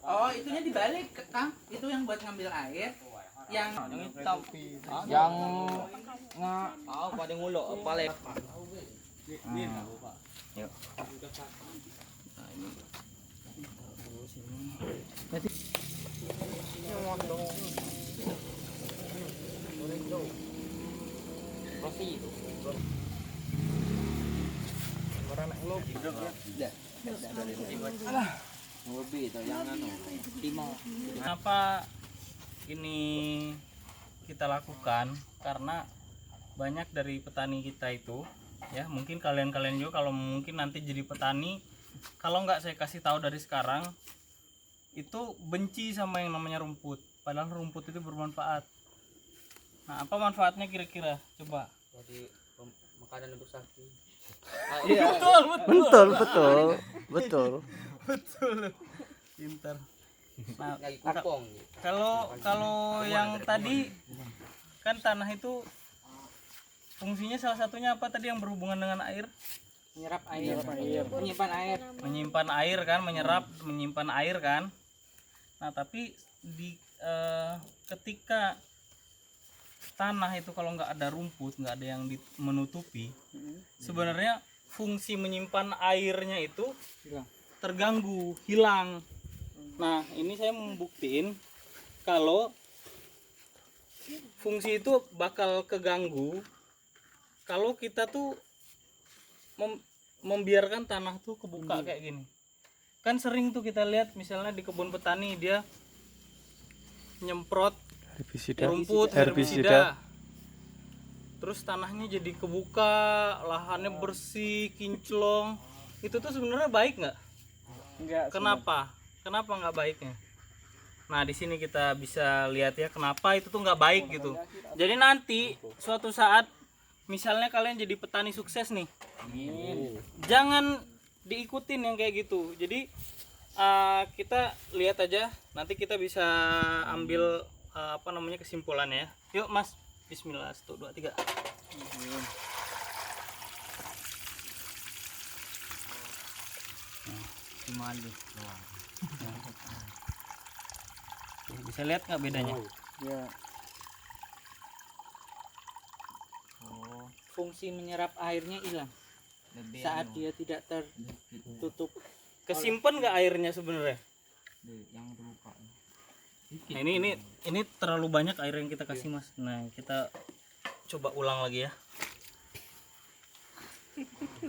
Oh, itunya dibalik, Kang. Itu yang buat ngambil air. Yang hitam. Yang pada ngulo palep. Yuk. Kenapa ini kita lakukan? Karena banyak dari petani kita itu, ya mungkin kalian juga kalau mungkin nanti jadi petani, kalau nggak saya kasih tahu dari sekarang, itu benci sama yang namanya rumput. Padahal rumput itu bermanfaat. Nah, apa manfaatnya kira-kira? Coba. Jadi makanan untuk sapi. Iya. Betul. Pintar. Nah, Lagi kupong. kalau yang tadi kan tanah itu fungsinya salah satunya apa tadi yang berhubungan dengan air? menyerap air, menyimpan air. Menyimpan air kan, menyimpan air kan. Nah, tapi ketika tanah itu kalau nggak ada rumput, nggak ada yang menutupi, sebenarnya fungsi menyimpan airnya itu terganggu, hilang. Nah, ini saya membuktiin kalau fungsi itu bakal keganggu kalau kita tuh membiarkan tanah tuh kebuka kayak gini. Kan sering tuh kita lihat misalnya di kebun petani dia nyemprot rumput herbisida. Terus tanahnya jadi kebuka, lahannya bersih, kinclong. Itu tuh sebenarnya baik nggak? Enggak. Kenapa? Kenapa nggak baiknya? Nah, di sini kita bisa lihat ya kenapa itu tuh nggak baik gitu. Jadi nanti suatu saat misalnya kalian jadi petani sukses nih, jangan diikutin yang kayak gitu. Jadi kita lihat aja, nanti kita bisa ambil kesimpulannya ya. Yuk Mas, Bismillah, 1, 2, 3. Bisa lihat nggak bedanya? Ya. Fungsi menyerap airnya hilang saat dia tidak tertutup. Kesimpan nggak airnya sebenarnya? Nah, ini terlalu banyak air yang kita kasih Mas. Nah, kita coba ulang lagi ya.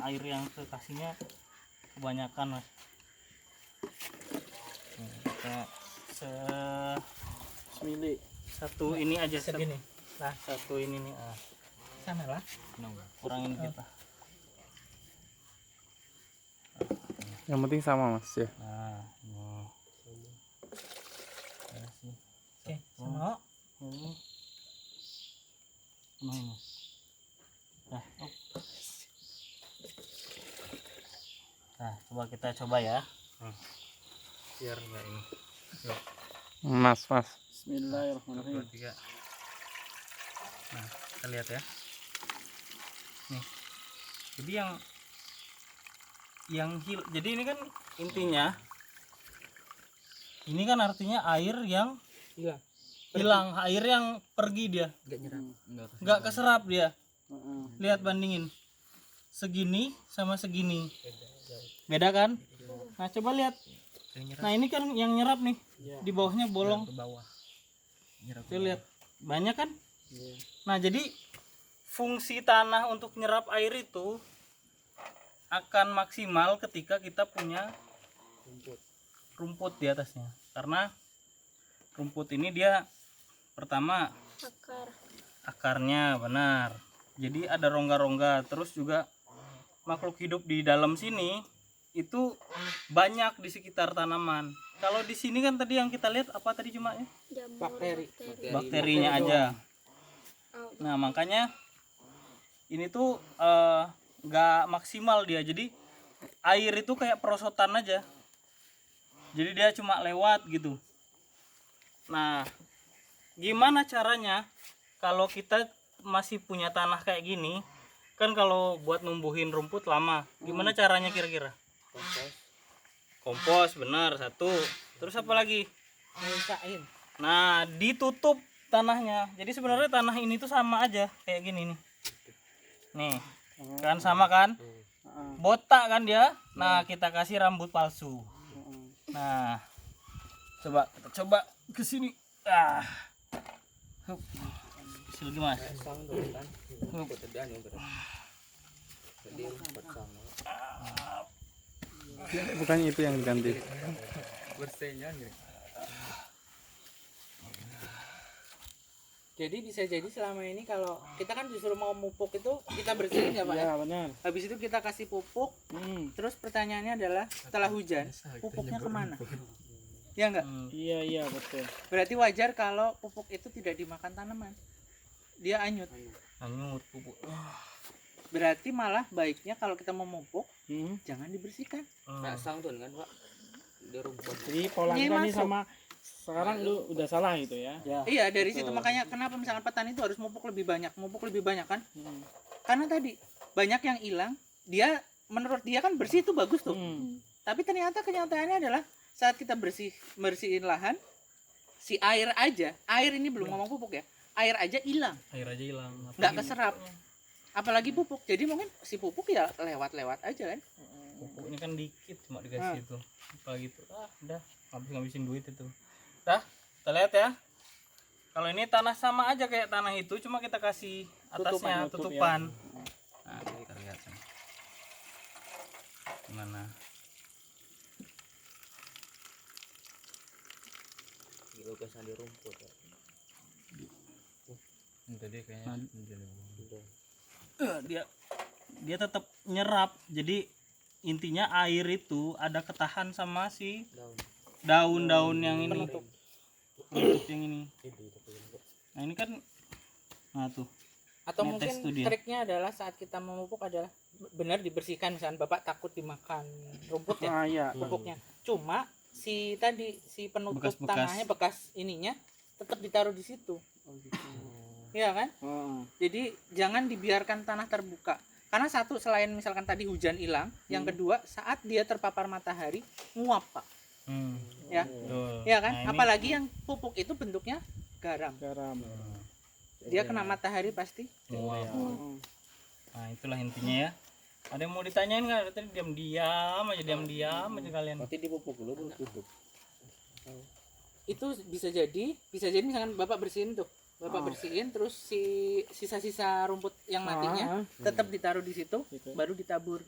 Air yang kita kasihnya kebanyakan Mas. Nah, kita satu ini aja segini. Nah, satu ini nih. Sana lah. Kurangin kita. Yang penting sama Mas ya. Nah, Oke, sama. Nah, coba kita coba ya. Biar enggak ini. Yuk. Mas. Bismillahirrahmanirrahim. 2, 3. Nah, kita lihat ya. Nih. Jadi jadi ini kan intinya ini kan artinya air yang hilang, air yang pergi dia. Enggak keserap dia. Lihat bandingin. Segini sama segini. Beda kan? Nah, coba lihat. Nah, ini kan yang nyerap nih. Di bawahnya bolong. Tuh lihat. Banyak kan? Nah, jadi fungsi tanah untuk nyerap air itu akan maksimal ketika kita punya rumput di atasnya. Karena rumput ini dia pertama akarnya benar. Jadi ada rongga-rongga, terus juga makhluk hidup di dalam sini itu banyak di sekitar tanaman. Kalau di sini kan tadi yang kita lihat apa tadi cuma ya? Bakterinya aja. Nah, makanya ini tuh nggak maksimal dia. Jadi air itu kayak perosotan aja. Jadi dia cuma lewat gitu. Nah, gimana caranya kalau kita masih punya tanah kayak gini? Kan kalau buat numbuhin rumput lama. Gimana caranya kira-kira? Kompos benar, 1. Terus apa lagi? Nyisain. Nah, ditutup tanahnya. Jadi sebenarnya tanah ini tuh sama aja kayak gini nih. Nih, kan sama kan? Botak kan dia. Nah, kita kasih rambut palsu. Nah, kita coba ke sini. Hup. Bisa lagi Mas. Hup. Bukannya itu yang diganti. Jadi bisa jadi selama ini kalau kita kan disuruh mau mupuk itu kita bersihin ya Pak. Iya benar. Habis itu kita kasih pupuk. Terus pertanyaannya adalah setelah hujan pupuknya kemana? Ya enggak? Iya betul. Berarti wajar kalau pupuk itu tidak dimakan tanaman. Dia anyut. Hanyut pupuk. Berarti malah baiknya kalau kita mau memupuk jangan dibersihkan. Nah, sang tuh kan Pak. Dia rumput. Jadi pola Ini kita nih masuk. sama sekarang lu udah salah itu ya. Iya dari situ makanya kenapa misalkan petani itu harus mupuk lebih banyak kan? Karena tadi banyak yang hilang. Dia menurut dia kan bersih itu bagus tuh. Tapi ternyata kenyataannya adalah saat kita bersihin lahan, si air ini belum ngomong pupuk ya, air aja hilang, Air aja hilang. nggak keserap, apalagi pupuk. Jadi mungkin si pupuk ya lewat aja kan. Pupuknya kan dikit cuma dikasih itu. Apa gitu. Udah ngabisin duit itu. Dah, kita lihat ya. Kalau ini tanah sama aja kayak tanah itu, cuma kita kasih atasnya tutupan. Nah, kita lihat gimana. Gila kesan di rumput ya. Tadi kayaknya dia tetap nyerap. Jadi intinya air itu ada ketahan sama si daun-daun yang ini. Penutup yang ini. Nah, ini kan tuh. Atau Netes mungkin tuh dia. triknya adalah saat kita memupuk adalah benar dibersihkan. Misalkan Bapak takut dimakan rumput ya, Iya. pupuknya. Cuma si penutup Bekas-bekas. tanahnya bekas ininya tetap ditaruh di situ. Iya kan? Jadi jangan dibiarkan tanah terbuka. Karena satu, selain misalkan tadi hujan hilang, yang kedua saat dia terpapar matahari nguap Pak. Ya, Betul. iya kan? Nah, ini Apalagi yang pupuk itu bentuknya garam. Dia kena matahari pasti. nguap. Nah, itulah intinya ya. Ada yang mau ditanyain nggak? Tadi diam-diam aja kalian. Berarti dipupuk dulu baru tutup. Itu bisa jadi misalkan Bapak bersihin tuh. Bapak bersihin terus sisa-sisa rumput yang matinya tetap ditaruh di situ, baru ditabur.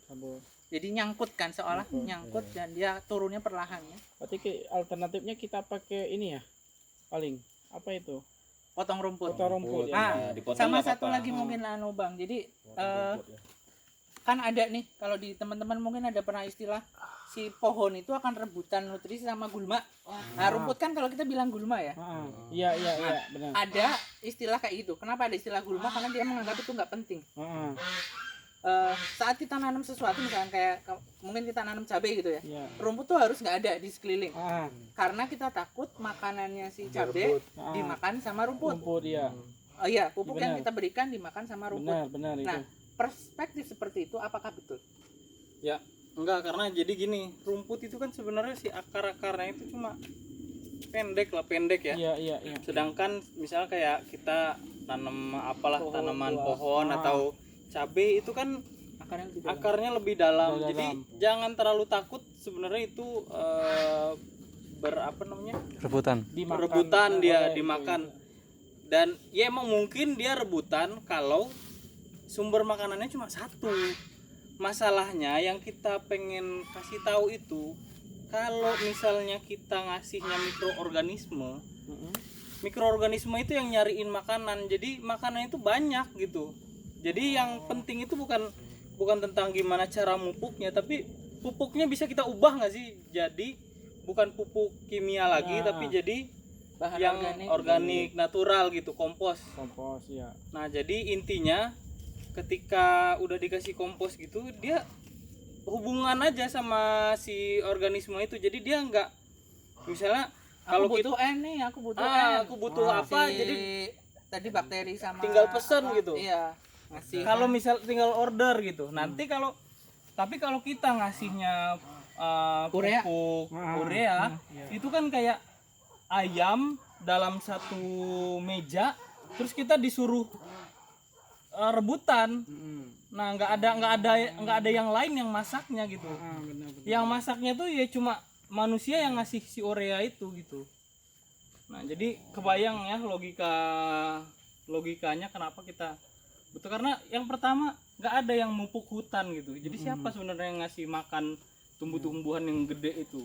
Jadi nyangkut kan, seolah nyangkut dan dia turunnya perlahan ya. Berarti alternatifnya kita pakai ini ya. Paling apa itu? Potong rumput. Potong rumput ya. Ah, sama satu lagi mungkin Bang. Jadi kan ada nih kalau di teman-teman mungkin ada pernah istilah si pohon itu akan rebutan nutrisi sama gulma. Nah, rumput kan kalau kita bilang gulma ya. Iya benar. Ada istilah kayak gitu. Kenapa ada istilah gulma? Karena dia menganggap itu nggak penting. Saat kita nanam sesuatu misalkan kayak mungkin kita nanam cabai gitu ya. Rumput tuh harus nggak ada di sekeliling. Karena kita takut makanannya si cabai dimakan sama rumput. Iya. Oh iya, pupuk yang kita berikan dimakan sama rumput. Benar Nah, perspektif seperti itu apakah betul? Ya, enggak, karena jadi gini, rumput itu kan sebenarnya si akar-akarnya itu cuma pendek ya. Iya. Sedangkan misalnya kayak kita tanam tanaman pohon atau cabai itu kan akarnya lebih dalam. Jadi jangan terlalu takut sebenarnya itu rebutan dia dimakan. Dan ya emang mungkin dia rebutan kalau sumber makanannya cuma satu. Masalahnya yang kita pengen kasih tahu itu kalau misalnya kita ngasihnya mikroorganisme itu yang nyariin makanan. Jadi makanan itu banyak gitu. Jadi yang penting itu bukan tentang gimana cara mupuknya, tapi pupuknya bisa kita ubah nggak sih? Jadi bukan pupuk kimia lagi, tapi jadi Bahan yang organik natural gitu, kompos ya. Nah, jadi intinya ketika udah dikasih kompos gitu, dia hubungan aja sama si organisme itu. Jadi dia nggak misalnya kalau butuh aku butuh apa, jadi tadi bakteri sama tinggal pesen gitu. Iya. Ngasih. Kalau misal tinggal order gitu. Nanti kalau kita ngasihnya Urea. pupuk Ah, urea iya. itu kan kayak ayam dalam satu meja, terus kita disuruh rebutan. Nah, nggak ada yang lain yang masaknya gitu. Benar. Yang masaknya tuh ya cuma manusia yang ngasih si urea itu gitu. Nah, jadi kebayang ya logikanya kenapa kita betul, karena yang pertama nggak ada yang mupuk hutan gitu. Jadi siapa sebenarnya yang ngasih makan tumbuh-tumbuhan yang gede itu?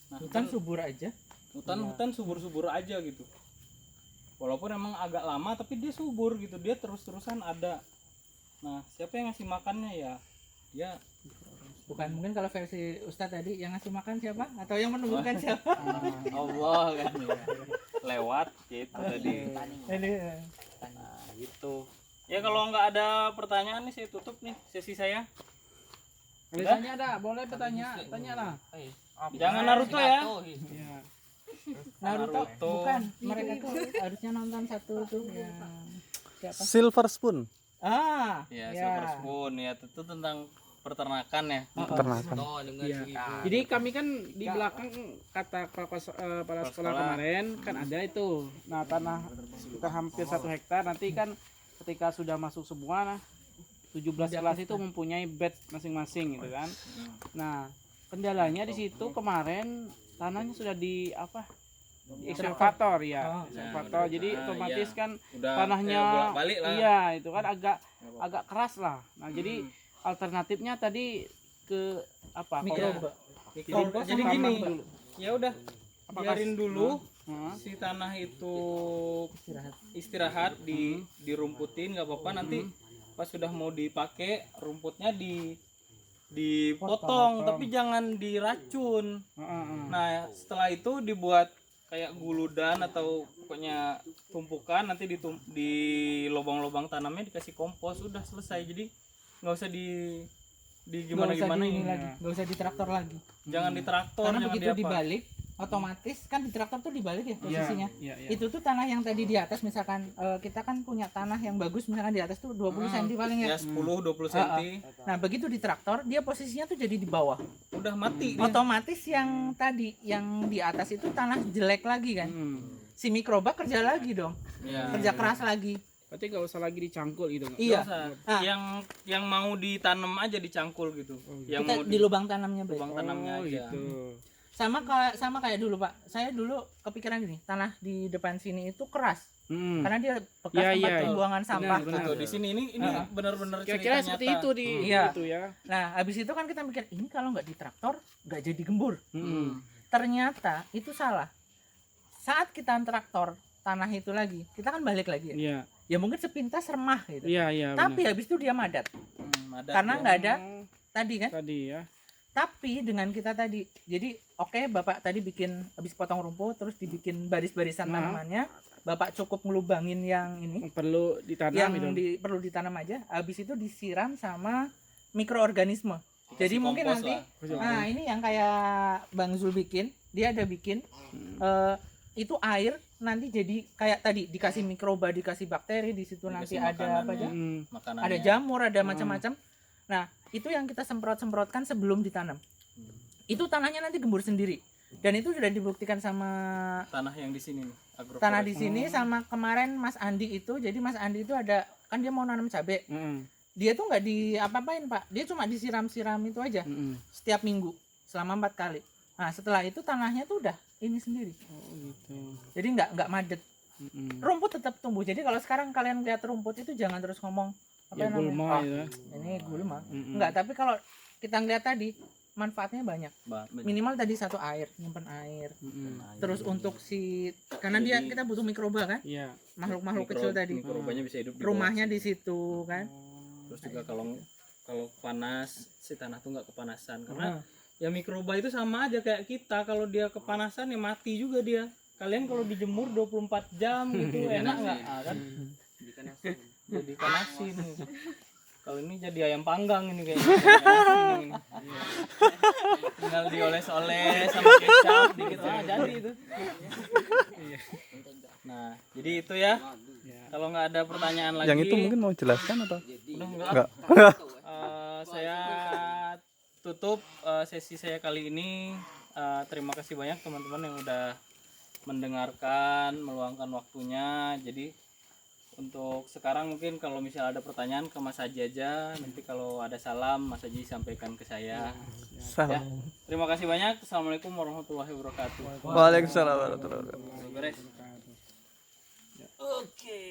Nah, Hutan subur aja. hutan subur-subur aja gitu. Walaupun emang agak lama tapi dia subur gitu, dia terus-terusan ada. Nah, siapa yang ngasih makannya ya? Ya Bukan, mungkin kalau versi Ustadz tadi yang ngasih makan siapa? Atau yang menumbuhkan siapa? Allah kan ya. Lewat gitu tadi. Ini, Nah, gitu. Ya kalau nggak ada pertanyaan nih saya tutup nih sesi saya. Tanya ada, boleh bertanya, tanyalah. Jangan Naruto ya. Iya. Naruto. Naruto. Bukan, mereka tuh harusnya nonton satu tuh yang siapa? Silver Spoon. Ya, Silver Spoon ya, itu tentang peternakan ya. Peternakan. Oh, dengar Iya. begitu. Jadi kami kan di belakang kata kepala sekolah kemarin kan ada itu. Nah, tanah kita hampir 1 hektar. Nanti kan ketika sudah masuk semua, nah 17 kelas itu mempunyai bed masing-masing gitu kan. Nah, kendalanya di situ kemarin tanahnya sudah di apa? Di ekskavator ya. Ekskavator. Jadi otomatis kan Udah tanahnya bolak-balik lah. iya itu kan agak keras lah. Nah, jadi alternatifnya tadi ke apa? Mikroba. Mikroba. Jadi Tambang gini, dulu. ya udah biarin dulu Hah? si tanah itu istirahat dirumputin nggak apa-apa, nanti pas sudah mau dipakai rumputnya dipotong tapi jangan diracun. Nah, setelah itu dibuat kayak guludan atau pokoknya tumpukan, nanti di lubang-lubang tanamnya dikasih kompos, udah selesai. Jadi nggak usah di gimana ini lagi, nggak usah di traktor lagi. jangan di traktor, Karena jangan begitu di apa. dibalik, otomatis kan di traktor tuh dibalik ya posisinya. Iya. Itu tuh tanah yang tadi di atas, misalkan kita kan punya tanah yang bagus, misalkan di atas tuh 20 cm paling ya. Ya 10-20 cm Nah, begitu di traktor dia posisinya tuh jadi di bawah. udah mati dia. Otomatis yang tadi yang di atas itu tanah jelek lagi kan. Si mikroba kerja lagi dong. Ya. Kerja keras lagi. Berarti nggak usah lagi dicangkul gitu nggak? Iya. Nggak usah. Ah. Yang mau ditanam aja dicangkul gitu. Yang Kita mau di lubang tanamnya, Bray. lubang tanamnya aja. Gitu. Sama kayak dulu, Pak. Saya dulu kepikiran gini, tanah di depan sini itu keras. Karena dia bekas Iya, tempat iya. pembuangan sampah. Benar. Tuh, di sini ini benar-benar Kira-kira cerita seperti nyata. itu di Iya. itu ya. Nah, habis itu kan kita mikir, ini kalau nggak di traktor nggak jadi gembur. Hmm. Ternyata itu salah. Saat kita traktor tanah itu lagi, kita kan balik lagi ya. Iya. Ya mungkin sepintas remah gitu. Iya. Tapi habis itu dia madat. Ada Karena ya. nggak ada tadi kan. Tadi ya. Tapi dengan kita tadi, jadi oke, Bapak tadi bikin habis potong rumput terus dibikin baris-barisan Nah. tanamannya. Bapak cukup ngelubangin yang ini, Perlu ditanam yang itu. perlu ditanam aja. Habis itu disiram sama mikroorganisme. Jadi Kasih mungkin kompos nanti, lah. nah ini yang kayak Bang Zul bikin, dia ada bikin itu air nanti jadi kayak tadi dikasih mikroba, dikasih bakteri di situ, nanti Dikasih ada apa aja? Hmm. Makanannya. Ada jamur, ada macam-macam. Nah, itu yang kita semprot-semprotkan sebelum ditanam. Itu tanahnya nanti gembur sendiri. Dan itu sudah dibuktikan sama Tanah yang di sini nih. tanah di sini, sama kemarin Mas Andi itu. Jadi Mas Andi itu ada, kan dia mau nanam cabai. Dia tuh nggak di apa-apain, Pak. Dia cuma disiram-siram itu aja setiap minggu selama 4 kali. Nah, setelah itu tanahnya tuh udah ini sendiri. Oh gitu. Jadi nggak madet. Rumput tetap tumbuh. Jadi kalau sekarang kalian lihat rumput itu jangan terus ngomong apa Ya namanya? gulma "Ah, ya. ini gulma. Enggak, tapi kalau kita ngeliat tadi manfaatnya banyak. Minimal tadi satu air, nyimpen air. Terus untuk si, karena dia kita butuh mikroba kan, Iya. makhluk-makhluk kecil tadi. Mikrobanya bisa hidup di Rumahnya di situ kan. Terus juga kalau panas si tanah tuh nggak kepanasan, karena ya mikroba itu sama aja kayak kita, kalau dia kepanasan ya mati juga dia. Kalian kalau dijemur 24 jam gitu enak nggak? Kan jadi panasin. Kalau ini jadi ayam panggang ini kayaknya. Tinggal dioles-oles sama kecap dikit jadi itu. Nah, jadi itu ya. Kalau nggak ada pertanyaan lagi. Yang itu mungkin mau jelaskan atau? Udah enggak. Enggak. Saya tutup sesi saya kali ini. Terima kasih banyak teman-teman yang udah mendengarkan, meluangkan waktunya. Jadi untuk sekarang mungkin kalau misalnya ada pertanyaan ke Mas Haji aja. Nanti kalau ada salam Mas Haji sampaikan ke saya. Ya. Terima kasih banyak. Assalamualaikum warahmatullahi wabarakatuh. Waalaikumsalam warahmatullahi wabarakatuh. Beres. Oke.